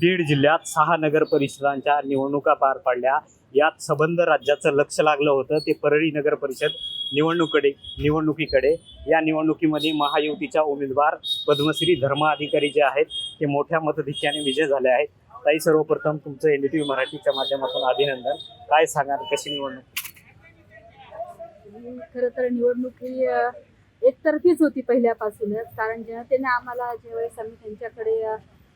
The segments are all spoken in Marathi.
बीड जिल्ह्यात 6 नगर परिषदांच्या निवडणुका पार पडल्या। यात सबंध राज्याचं लक्ष लागलं होतं ते परळी नगर परिषद निवडणुकीकडे। या निवडणुकीमध्ये महायुतीच्या उमेदवार पद्मश्री धर्म अधिकारी जे आहेत ते मोठ्या मताधिक्याने विजय झाले आहेत। ताई, सर्वप्रथम तुमचं NDTV मराठीच्या माध्यमातून अभिनंदन। काय सांगाल, कशी निवडणूक? खरं तर निवडणूक ही एकतर्फीच होती पहिल्यापासूनच, कारण जनतेने आम्हाला ज्यावेळेस आम्ही त्यांच्याकडे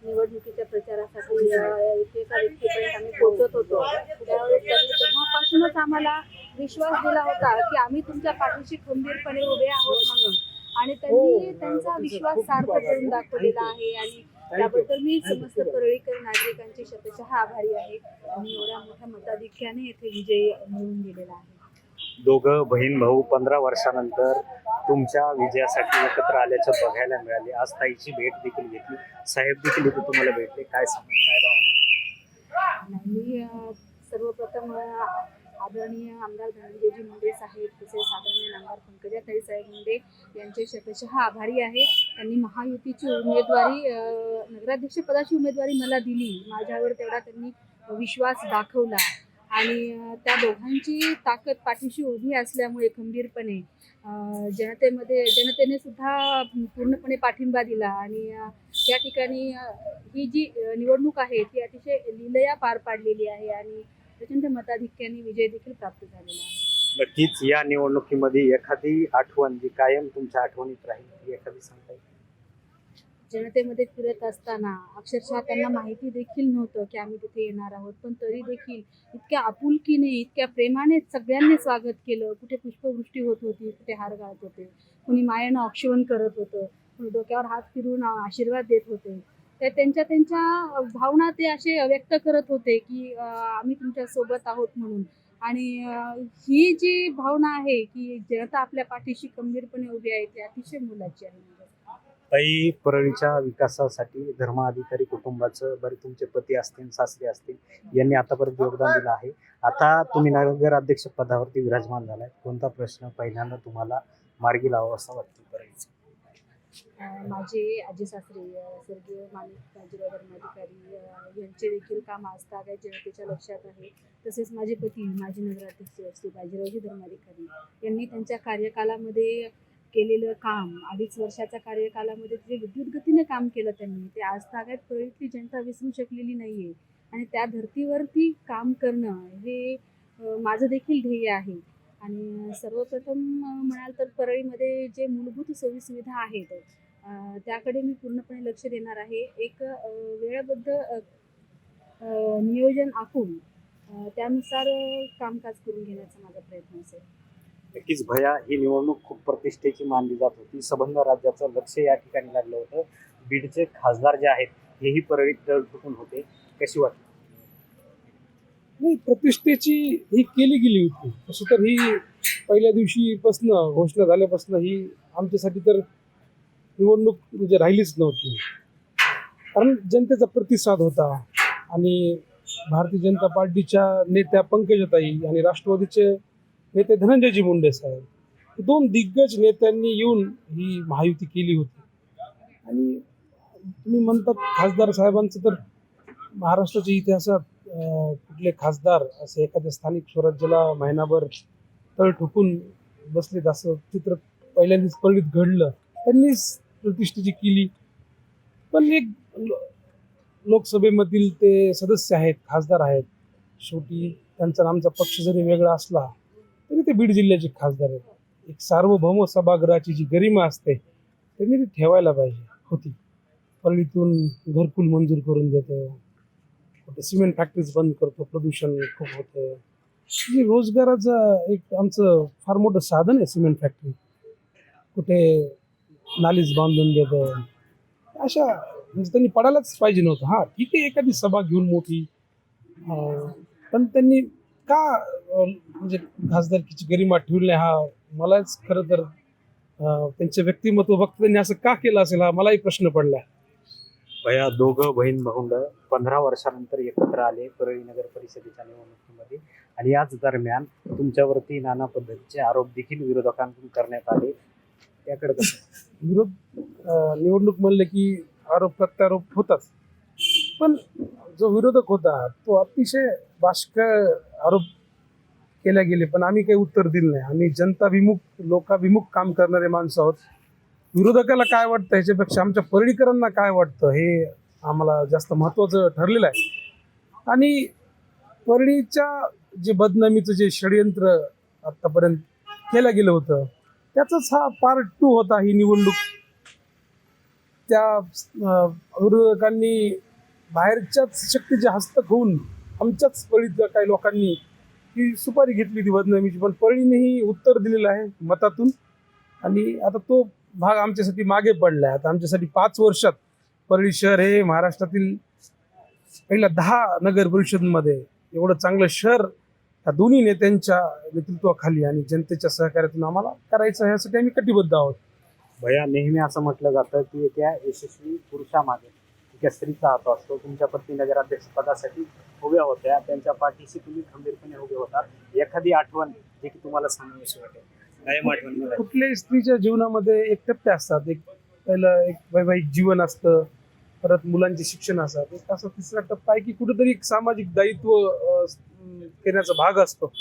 निवडणुकीच्या प्रचारासाठी एकेका व्यक्तीपर्यंत आम्ही पोहोचत होतो, त्यावेळेस त्यांनी तेव्हापासूनच आम्हाला विश्वास दिला होता की आम्ही तुमच्या पाठीशी खंबीरपणे उभे आहोत म्हणून, आणि त्यांनी त्यांचा विश्वास सार्थ करून दाखवलेला आहे। आणि त्याबद्दल मी समस्त परळीकर नागरिकांची शतशः आभारी आहे। आणि एवढ्या मोठ्या मताधिक्याने येथे विजय मिळवून दिलेला आहे। दोघं बहीण भाऊ 15 वर्षानंतर तुमच्या विजयासाठी एकत्र आल्याचं बघायला मिळाले। आज ताईची भेट देखील घेतली, साहेब देखील इथे तुम्हाला भेटले। काय सांगा, काय भावना आहे? मी सर्वप्रथम आदरणीय आमदार धनंजयजी मुंडे साहेब, तसेच आदरणीय आमदार पंकजाताई साहेब मुंडे यांचे शतशः आभारी आहे। त्यांनी महायुतीची उमेदवारी, नगराध्यक्ष पदाची उमेदवारी मला दिली, माझ्यावर तेवढा त्यांनी विश्वास दाखवला। आणि त्या दोघांची ताकद पाठीशी उभी असल्यामुळे खंबीरपणे जनतेने सुद्धा पूर्णपणे पाठिंबा दिला। आणि या ठिकाणी ही जी निवडणूक आहे ती अतिशय लीलया पार पाडलेली आहे आणि प्रचंड मताधिक्याने विजय देखील प्राप्त झालेला आहे। नक्कीच या निवडणुकीमध्ये एखादी आठवण जी कायम तुमच्या आठवणीत राहील, ती एखादी सांगता येईल? जनतेमध्ये फिरत असताना अक्षरशः त्यांना माहिती देखील नव्हतं की आम्ही तिथे येणार आहोत, पण तरी देखील इतक्या आपुलकीने, इतक्या प्रेमाने सगळ्यांनी स्वागत केलं। कुठे पुष्पवृष्टी होत होती, कुठे हार घालत होते, कुणी मायेनं औक्षवण करत होतं, कुणी डोक्यावर हात फिरून आशीर्वाद देत होते। तर त्यांच्या भावना ते असे व्यक्त करत होते की आम्ही तुमच्या सोबत आहोत म्हणून। आणि ही जी भावना आहे की जनता आपल्या पाठीशी खंबीरपणे उभी आहे, ती अतिशय मोलाची आहे। ताई, परळीच्या विकासासाठी धर्म अधिकारी कुटुंबाचं, बरे तुमचे पती असतील, सासरे असतील, यांनी आतापर्यंत योगदान दिलं आहे। आता तुम्ही नगराध्यक्ष पदावरती विराजमान झालाय, कोणता प्रश्न पहिल्यांदा तुम्हाला मार्गी लावावा असं वाटतं परळीचं? माझे आजी सासरे स्वर्गीय माणिक बाजीराव धर्माधिकारी यांचे देखील काम आजतागायत जनतेच्या लक्षात आहे। तसेच माझे पती, माजी नगराध्यक्ष श्री बाजीरावजी धर्माधिकारी यांनी त्यांच्या कार्यकालामध्ये केलेलं काम, 2.5 वर्षाच्या कार्यकालामध्ये जे विद्युत गतीने काम केलं त्यांनी, ते आजतागायत परळीतली जनता विसरू शकलेली नाहीये। आणि त्या धर्तीवरती काम करणं हे माझं देखील ध्येय आहे। आणि सर्वप्रथम म्हणाल तर परळीमध्ये जे मूलभूत सोयीसुविधा आहेत त्याकडे मी पूर्णपणे लक्ष देणार आहे। एक वेळबद्ध नियोजन आखून त्यानुसार कामकाज करून घेण्याचा माझा प्रयत्न असेल। नक्कीच भया, ही निवडणूक खूप प्रतिष्ठेची मानली जात होती, सबंध राज्याचं लक्ष या ठिकाणी लागलं होतं। बीडचे खासदार जे आहेत हेही परळीत तळ ठोकून होते, कशी वाटते? नाही, प्रतिष्ठेची ही केली गेली होती। तसं तर ही पहिल्या दिवशीपासनं घोषणा झाल्यापासून ही आमच्यासाठी तर निवडणूक म्हणजे राहिलीच नव्हती, कारण जनतेचा प्रतिसाद होता। आणि भारतीय जनता पार्टीच्या नेत्या पंकजाताई आणि राष्ट्रवादीचे नेते धनंजयजी मुंडे साहेब, हे 2 दिग्गज नेत्यांनी येऊन ही महायुती केली होती। आणि तुम्ही म्हणतात खासदार साहेबांचं, तर महाराष्ट्राच्या इतिहासात कुठले खासदार असे एखाद्या स्थानिक स्वराज्याला महिनाभर तळ ठोकून बसलेत असं चित्र पहिल्यांदाच परळीत घडलं। त्यांनीच प्रतिष्ठेची केली। पण एक लोकसभेमधील ते सदस्य आहेत, खासदार आहेत, शेवटी त्यांचा आमचा पक्ष जरी वेगळा असला तरी ते बीड जिल्ह्याचे खासदार आहेत। एक सार्वभौम सभागृहाची जी गरिमा असते त्यांनी ती ठेवायला पाहिजे होती। परळीतून घरकुल मंजूर करून देतो, कुठे सिमेंट फॅक्टरीज बंद करतो, प्रदूषण खूप होतं। रोजगाराचं एक आमचं फार मोठं साधन आहे सिमेंट फॅक्टरी, कुठे नालीच बांधून देतो। अशा म्हणजे त्यांनी पडायलाच पाहिजे नव्हतं। हां, ठीक आहे, एखादी सभा घेऊन मोठी, पण त्यांनी का म्हणजे खासदारकीची गरिमा ठेवली नाही, हा मलाच खरं तर त्यांचे व्यक्तिमत्व बघता त्यांनी असं का केलं असेल, हा मलाही प्रश्न पडला। भया, दोघं बहीण भाऊंड 15 वर्षानंतर एकत्र आले परळी नगर परिषदेच्या निवडणुकीमध्ये, आणि याच दरम्यान तुमच्यावरती नाना पद्धतीचे आरोप देखील विरोधकांकडून करण्यात आले, त्याकडे कसं? निवडणूक म्हणले की आरोप प्रत्यारोप होतात, पण जो विरोधक होता तो अतिशय बाष्कळ आरोप केले गेले, पण आम्ही काही उत्तर दिलं नाही. आम्ही जनताभिमुख लोकाभिमुख काम करणारे माणसं आहोत. विरोधकाला काय वाटतं ह्याच्यापेक्षा आमच्या परळीकरांना काय वाटतं हे आम्हाला जास्त महत्त्वाचं ठरलेलं आहे. आणि परळीच्या जे बदनामीचं जे षडयंत्र आतापर्यंत केलं गेलं होतं त्याचाच हा पार्ट 2 होता ही निवडणूक. त्या विरोधकांनी बाहेरच्याच शक्तीचे हस्तक होऊन आमच्याच परळीतल्या काही लोकांनी ही सुपारी घेतली ती बदनामीची, पण परळीनेही उत्तर दिलेलं आहे मतातून. आणि आता तो भाग आमच्यासाठी मागे पडला आहे. आता आमच्यासाठी 5 वर्षात परळी शहर हे महाराष्ट्रातील पहिल्या 10 नगर परिषदमध्ये एवढं चांगलं शहर या दोन्ही नेत्यांच्या नेतृत्वाखाली आणि जनतेच्या सहकार्यातून आम्हाला करायचं आहे, यासाठी आम्ही कटिबद्ध आहोत. भैया, नेहमी असं म्हटलं जातं की एका यशस्वी पुरुषामागे एका स्त्रीचा हात असतो. तुमच्या पत्नी नगराध्यक्ष पदासाठी उभ्या होत्या, त्यांच्या पाठीशी तुम्ही खंबीरपणे उभे होतात. एखादी आठवण जे की तुम्हाला सांगावीशी वाटेल, कायम आठवण मला. कुठल्याही स्त्रीच्या जीवनामध्ये एक टप्पे असतात. पहिलं एक वैवाहिक जीवन असतं, परत मुलांचे शिक्षण असतात, एक असा तिसरा टप्पा आहे की कुठेतरी एक सामाजिक दायित्व करण्याचा भाग असतो.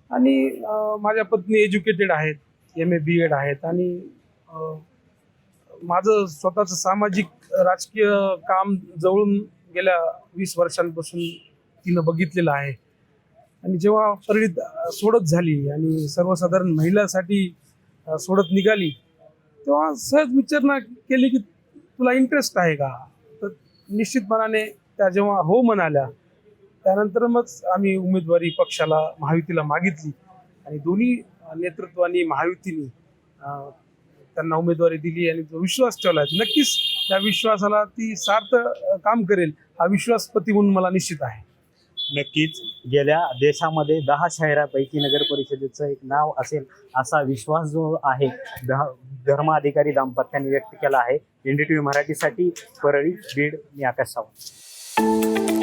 आणि माझ्या पत्नी एज्युकेटेड आहेत, MA BEd आहेत. आणि माझं स्वतःचं सामाजिक राजकीय काम जवळून गेल्या 20 वर्षांपासून तिनं बघितलेलं आहे. आणि जेव्हा परळीत सोडत झाली आणि सर्वसाधारण महिलासाठी सोडत निघाली, तेव्हा सहज विचारणा केली की तुला इंटरेस्ट आहे का? तर निश्चितपणाने त्या जेव्हा हो म्हणाल्या त्यानंतर मग आम्ही उमेदवारी पक्षाला महायुतीला मागितली आणि दोन्ही नेतृत्वानी महायुतीने त्यांना उमेदवारी दिली आणि जो विश्वास ठेवला आहे, नक्कीच त्या विश्वासाला ती सार्थ काम करेल हा विश्वास पती म्हणून मला निश्चित आहे. नक्कीच गेल्या देशामध्ये 10 शहरापैकी नगर परिषदेचं एक नाव असेल असा विश्वास जो आहे धर्माधिकारी दाम्पत्याने व्यक्त केला आहे. NDTV मराठीसाठी परळी, बीड, मी आकाश सावंत.